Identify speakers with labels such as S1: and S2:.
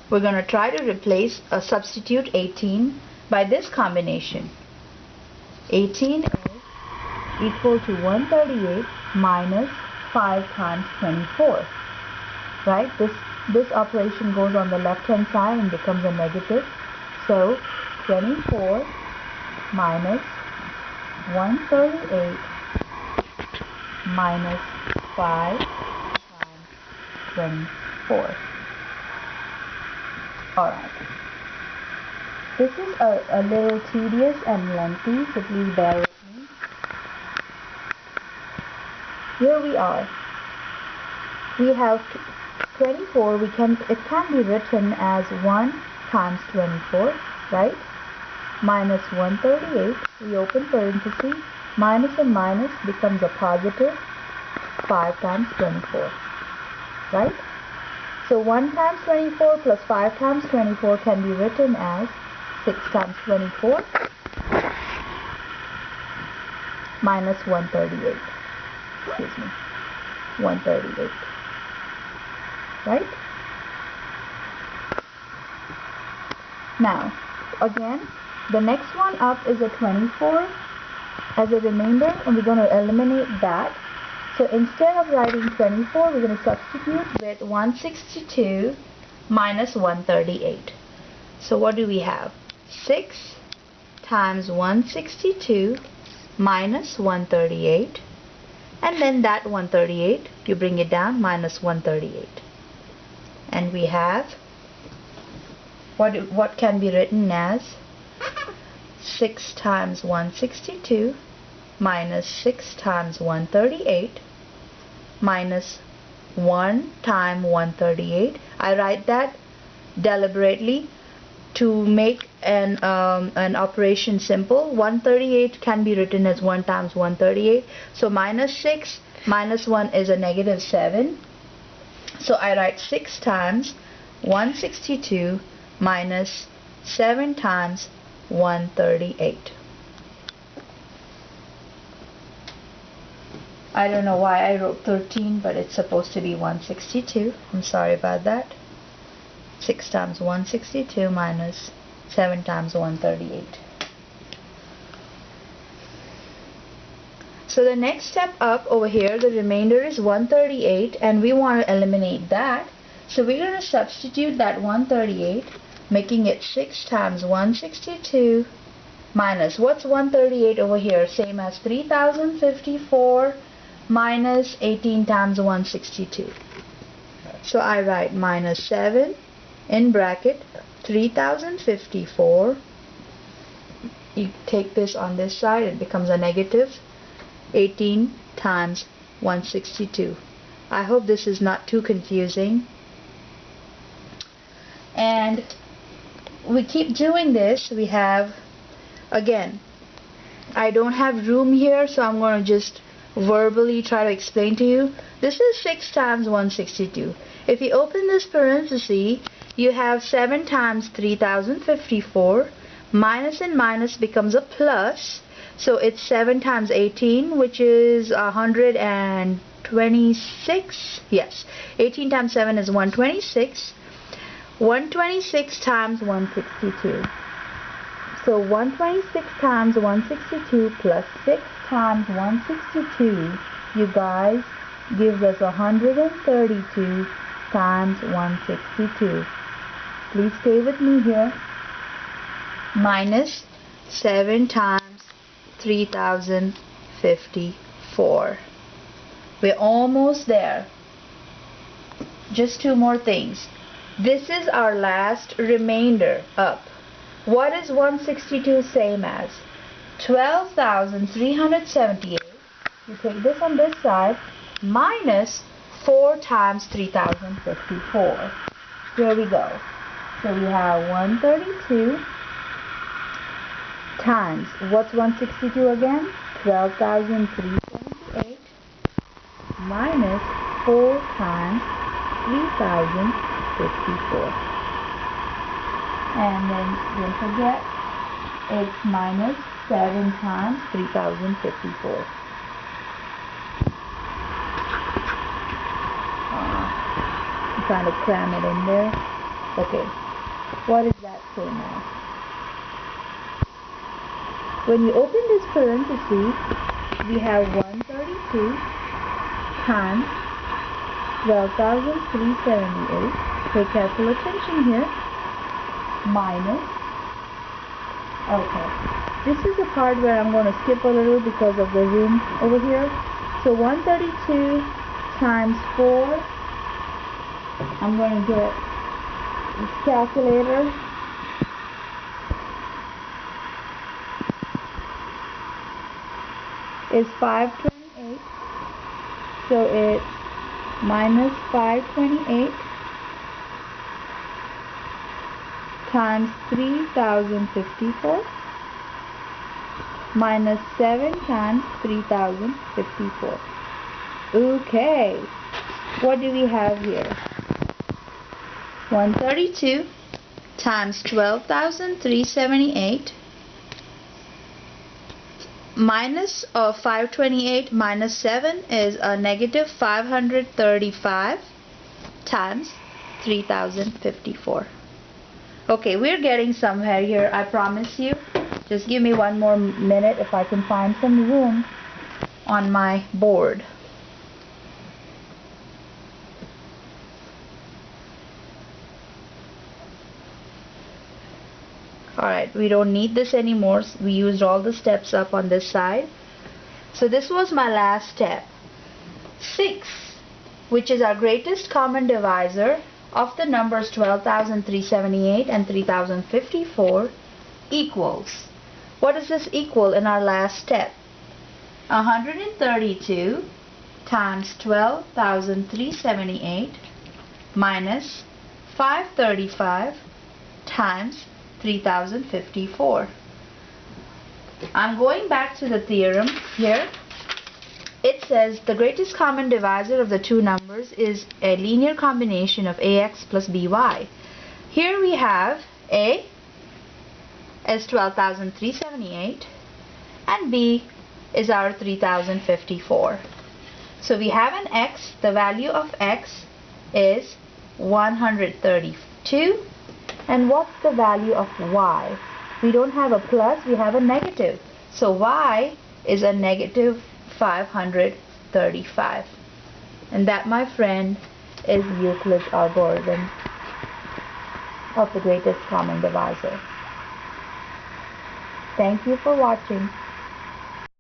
S1: we're going to try to replace a substitute 18 by this combination. 18 is equal to 138 minus 5 times 24. Right? This operation goes on the left hand side and becomes a negative. So 24 minus 138 minus 5 times 24. Alright. This is a little tedious and lengthy, so please bear with me. Here we are. We have 24. It can be written as 1 times 24, right? Minus 138. We open parenthesis. Minus and minus becomes a positive 5 times 24, right? So 1 times 24 plus 5 times 24 can be written as 6 times 24 minus 138. Excuse me. 138. Right? Now, again, the next one up is a 24 as a remainder, and we're going to eliminate that. So instead of writing 24, we're going to substitute with 162 minus 138. So what do we have? 6 times 162 minus 138, and then that 138, you bring it down, minus 138. And we have what can be written as 6 times 162 minus 6 times 138 minus 1 times 138. I write that deliberately to make an operation simple. 138 can be written as 1 times 138. So minus 6 minus 1 is a negative 7. So I write 6 times 162 minus 7 times 138. I don't know why I wrote 13, but it's supposed to be 162. I'm sorry about that. 6 times 162 minus 7 times 138. So the next step up over here, the remainder is 138, and we want to eliminate that. So we're going to substitute that 138, making it 6 times 162 minus, what's 138 over here? Same as 3054 minus 18 times 162. So I write minus 7 in bracket 3054. You take this on this side, it becomes a negative 18 times 162. I hope this is not too confusing. And we keep doing this. We have, again, I don't have room here, so I'm going to just verbally try to explain to you. This is 6 times 162. If you open this parenthesis, you have 7 times 3054. Minus and minus becomes a plus. So it's 7 times 18, which is 126. Yes, 18 times 7 is 126. 126 times 162. So 126 times 162 plus 6 times 162, you guys, gives us 132 times 162. Please stay with me here. Minus 7 times 3054. We're almost there. Just 2 more things. This is our last remainder up. What is 162 same as? 12,378. You take this on this side, minus 4 times 3054. Here we go. So we have 132 times, what's 162 again? 12,378 minus 4 times 3054. And then don't forget, it's minus 7 times 3054. I'm trying to cram it in there. Okay, what does that say now? When you open this parenthesis, we have 132 times 12,378. Pay careful attention here. Minus. Okay. This is the part where I'm going to skip a little because of the room over here. So 132 times 4. I'm going to get this calculator. Is 528. So it's minus 528 times 3054 minus 7 times 3054. Okay, what do we have here? 132 times 12,378 minus 528 minus 7 is a negative 535 times 3054. Okay, we're getting somewhere here, I promise you. Just give me one more minute if I can find some room on my board. Alright, we don't need this anymore. We used all the steps up on this side. So this was my last step. 6, which is our greatest common divisor of the numbers 12,378 and 3,054, equals. What does this equal in our last step? 132 times 12,378 minus 535 times 3054. I'm going back to the theorem here. It says the greatest common divisor of the two numbers is a linear combination of ax plus by. Here we have a is 12,378 and b is our 3054. So we have an x. The value of x is 132. And what's the value of y? We don't have a plus, we have a negative. So y is a negative 535. And that, my friend, is Euclid's algorithm of the greatest common divisor. Thank you for watching.